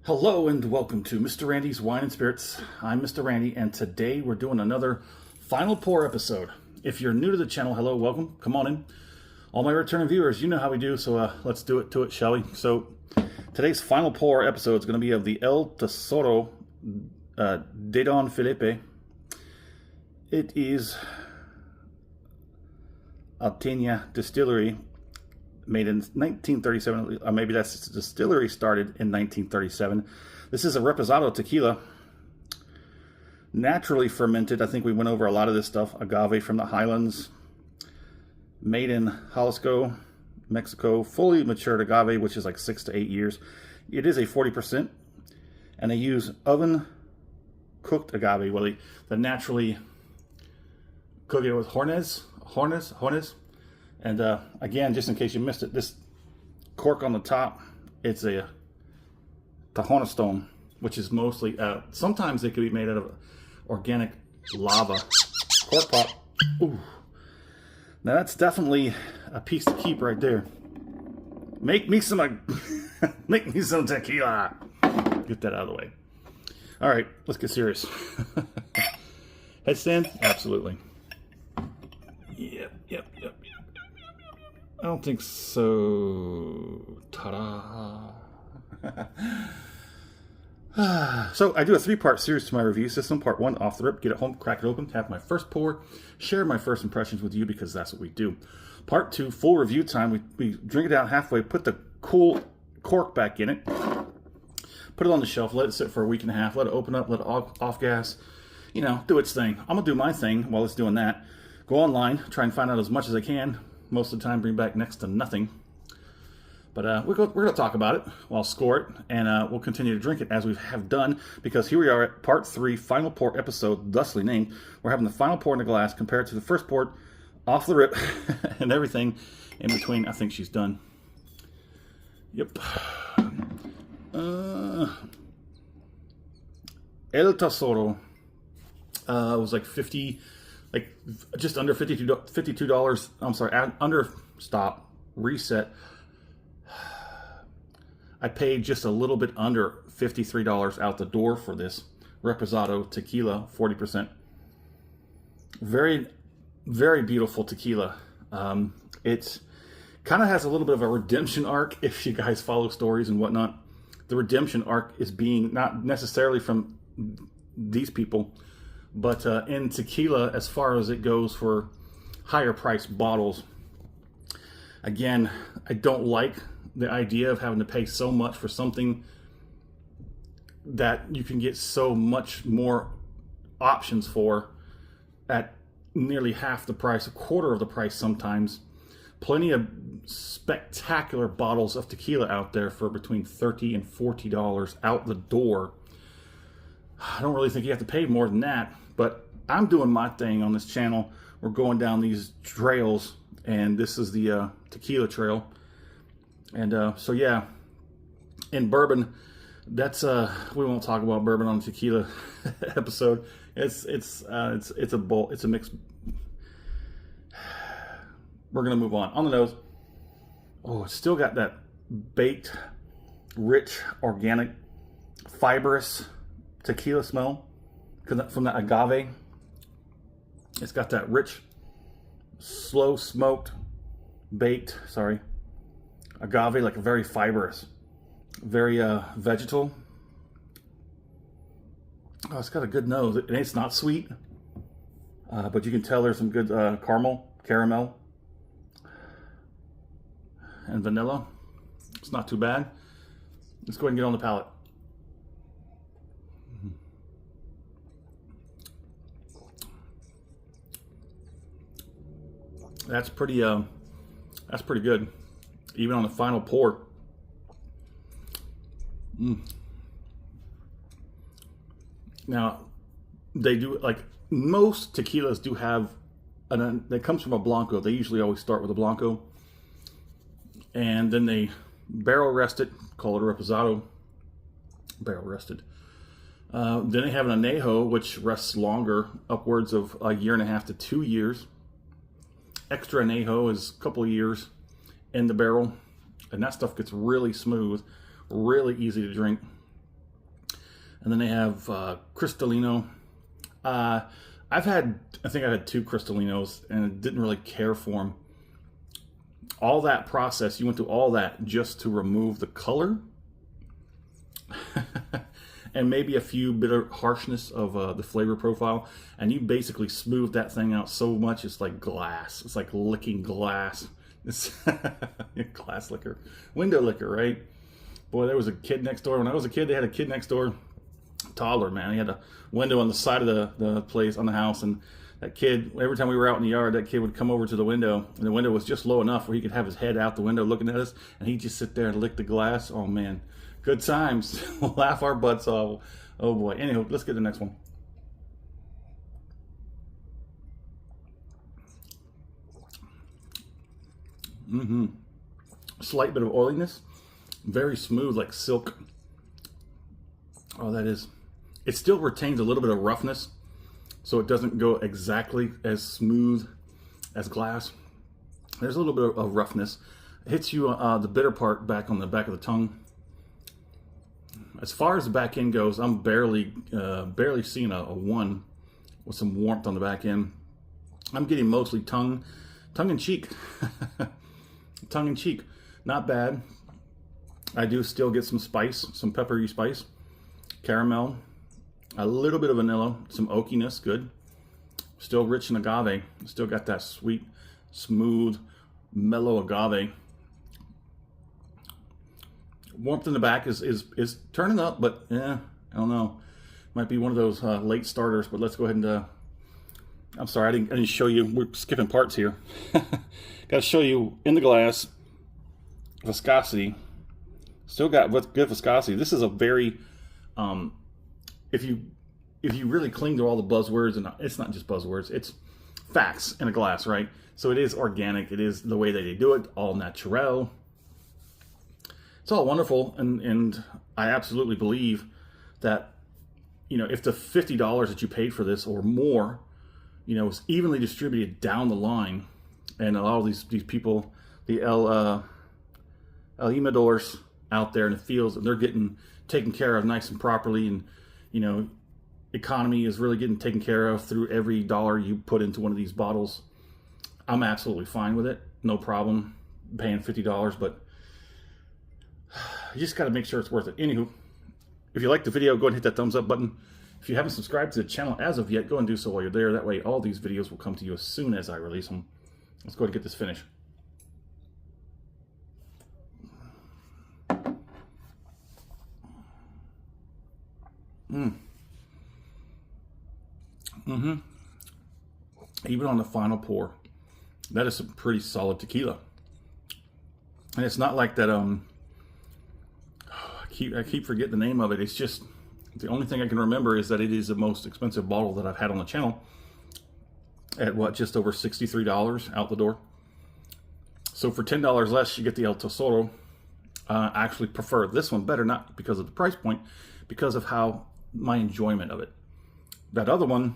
Hello and welcome to Mr. Randy's Wine and Spirits. I'm Mr. Randy, and today we're doing another final pour episode. If you're new to the channel, hello, welcome, come on in. All my returning viewers, you know how we do, so let's do it to it, shall we? So today's final pour episode is going to be of the El Tesoro de Don Felipe. It is Altena Distillery, made in 1937, or maybe that's the distillery started in 1937. This is a Reposado tequila, naturally fermented. I think we went over a lot of this stuff. Agave from the highlands, made in Jalisco, Mexico. Fully matured agave, which is like 6 to 8 years. It is a 40%, and they use oven cooked agave. Well, they naturally cook it with hornes. And again, just in case you missed it, this cork on the top, it's a Tahona stone, which is mostly, sometimes it could be made out of organic lava. Cork pop. Ooh. Now that's definitely a piece to keep right there. Make me some, make me some tequila. Get that out of the way. All right, let's get serious. Headstand? Absolutely. Yep. I don't think so. Ta-da. So I do a 3-part series to my review system. Part 1, off the rip, get it home, crack it open, have my first pour, share my first impressions with you because that's what we do. Part 2, full review time. We drink it out halfway, put the cool cork back in it, put it on the shelf, let it sit for a week and a half, let it open up, let it off gas, you know, do its thing. I'm going to do my thing while it's doing that. Go online, try and find out as much as I can. Most of the time, bring back next to nothing. But we're going to talk about it. I'll score it, and we'll continue to drink it as we have done, because here we are at part 3, final pour episode, thusly named. We're having the final pour in the glass compared to the first pour, off the rip, and everything in between. I think she's done. Yep. El Tesoro was like just under $52. I'm sorry, reset. I paid just a little bit under $53 out the door for this Reposado tequila, 40%. Very, very beautiful tequila. It kind of has a little bit of a redemption arc if you guys follow stories and whatnot. The redemption arc is being not necessarily from these people, but in tequila, as far as it goes for higher priced bottles. Again, I don't like the idea of having to pay so much for something that you can get so much more options for at nearly half the price, a quarter of the price sometimes. Plenty of spectacular bottles of tequila out there for between $30 and $40 out the door. I don't really think you have to pay more than that, but I'm doing my thing on this channel. We're going down these trails, and this is the tequila trail. And so yeah, in bourbon, that's we won't talk about bourbon on the tequila episode. It's a mix. We're gonna move on the nose. Oh, it's still got that baked, rich, organic, fibrous tequila smell from that agave. It's got that rich, slow smoked, baked, agave, like very fibrous, very vegetal. Oh, it's got a good nose. It's not sweet, but you can tell there's some good caramel, and vanilla. It's not too bad. Let's go ahead and get on the palate. That's pretty good, even on the final pour. Now, they do, like most tequilas do have, that comes from a Blanco. They usually always start with a Blanco, and then they barrel rest it, call it a Reposado, barrel rested. Then they have an añejo, which rests longer, upwards of a year and a half to 2 years. Extra añejo is a couple of years in the barrel, and that stuff gets really smooth, really easy to drink. And then they have Cristalino. I think I've had 2 Cristalinos and didn't really care for them. All that process, you went through all that just to remove the color and maybe a few bit of harshness of the flavor profile, and you basically smoothed that thing out so much it's like glass. It's like licking glass. It's glass liquor, window liquor, right? Boy, there was a kid next door. When I was a kid, they had a kid next door, toddler, man. He had a window on the side of the place, on the house, and that kid, every time we were out in the yard, that kid would come over to the window, and the window was just low enough where he could have his head out the window looking at us, and he'd just sit there and lick the glass. Oh, man. Good times. Laugh our butts off. Oh, boy. Anyway, let's get to the next one. Slight bit of oiliness. Very smooth, like silk. Oh, that is. It still retains a little bit of roughness, so it doesn't go exactly as smooth as glass. There's a little bit of roughness. It hits you the bitter part back on the back of the tongue. As far as the back end goes, I'm barely seeing a 1 with some warmth on the back end. I'm getting mostly tongue in cheek. Tongue in cheek. Not bad. I do still get some spice, some peppery spice, caramel, a little bit of vanilla, some oakiness, good. Still rich in agave. Still got that sweet, smooth, mellow agave. Warmth in the back is turning up, but yeah, I don't know. Might be one of those late starters, but let's go ahead and, I'm sorry, I didn't show you. We're skipping parts here. Got to show you in the glass, viscosity. Still got good viscosity. This is a very, if you really cling to all the buzzwords, and it's not just buzzwords, it's facts in a glass, right? So it is organic. It is the way that they do it, all natural. It's all wonderful, and I absolutely believe that, you know, if the $50 that you paid for this or more, you know, is evenly distributed down the line, and a lot of these people, the El Imadors out there in the fields, and they're getting taken care of nice and properly, and, you know, economy is really getting taken care of through every dollar you put into one of these bottles. I'm absolutely fine with it. No problem paying $50, but you just got to make sure it's worth it. Anywho, if you like the video, go ahead and hit that thumbs up button. If you haven't subscribed to the channel as of yet, go and do so while you're there. That way all these videos will come to you as soon as I release them. Let's go ahead and get this finished. Even on the final pour, that is some pretty solid tequila. And it's not like that, I keep forgetting the name of it. It's just, the only thing I can remember is that it is the most expensive bottle that I've had on the channel at what, just over $63 out the door. So for $10 less, you get the El Tesoro. I actually prefer this one better, not because of the price point, because of how my enjoyment of it. That other one,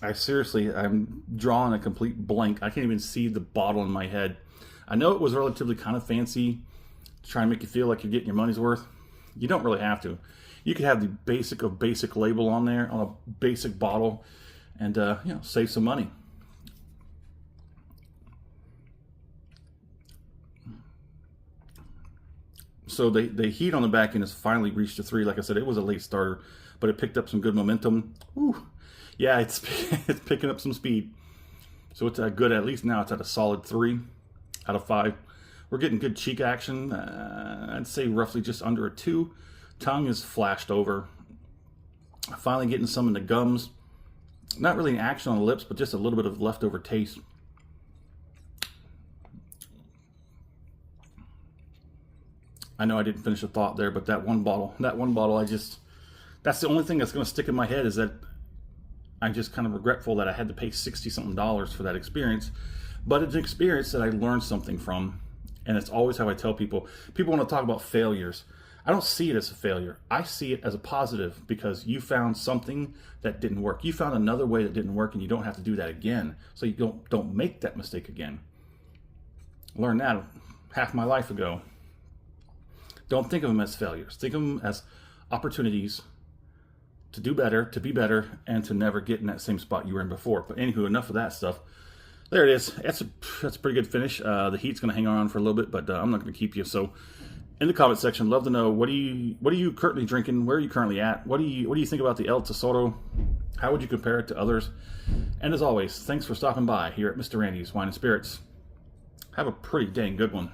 I'm drawing a complete blank. I can't even see the bottle in my head. I know it was relatively kind of fancy to try and make you feel like you're getting your money's worth. You don't really have to. You could have the basic of basic label on there, on a basic bottle, and you know, save some money. So the heat on the back end has finally reached a 3. Like I said, it was a late starter, but it picked up some good momentum. Whew. Yeah, it's picking up some speed. So it's good. At least now it's at a solid 3 out of 5. We're getting good cheek action. I'd say roughly just under a 2. Tongue is flashed over. Finally getting some in the gums. Not really an action on the lips, but just a little bit of leftover taste. I know I didn't finish a thought there, but that one bottle, that's the only thing that's going to stick in my head, is that I'm just kind of regretful that I had to pay $60-something for that experience. But it's an experience that I learned something from. And it's always how I tell people. People want to talk about failures. I don't see it as a failure. I see it as a positive, because you found something that didn't work. You found another way that didn't work, and you don't have to do that again. So you don't make that mistake again. I learned that half my life ago. Don't think of them as failures. Think of them as opportunities to do better, to be better, and to never get in that same spot you were in before. But anywho, enough of that stuff. There it is. That's a pretty good finish. The heat's going to hang on for a little bit, but I'm not going to keep you. So, in the comment section, love to know what are you currently drinking? Where are you currently at? What do you think about the El Tesoro? How would you compare it to others? And as always, thanks for stopping by here at Mr. Randy's Wine and Spirits. Have a pretty dang good one.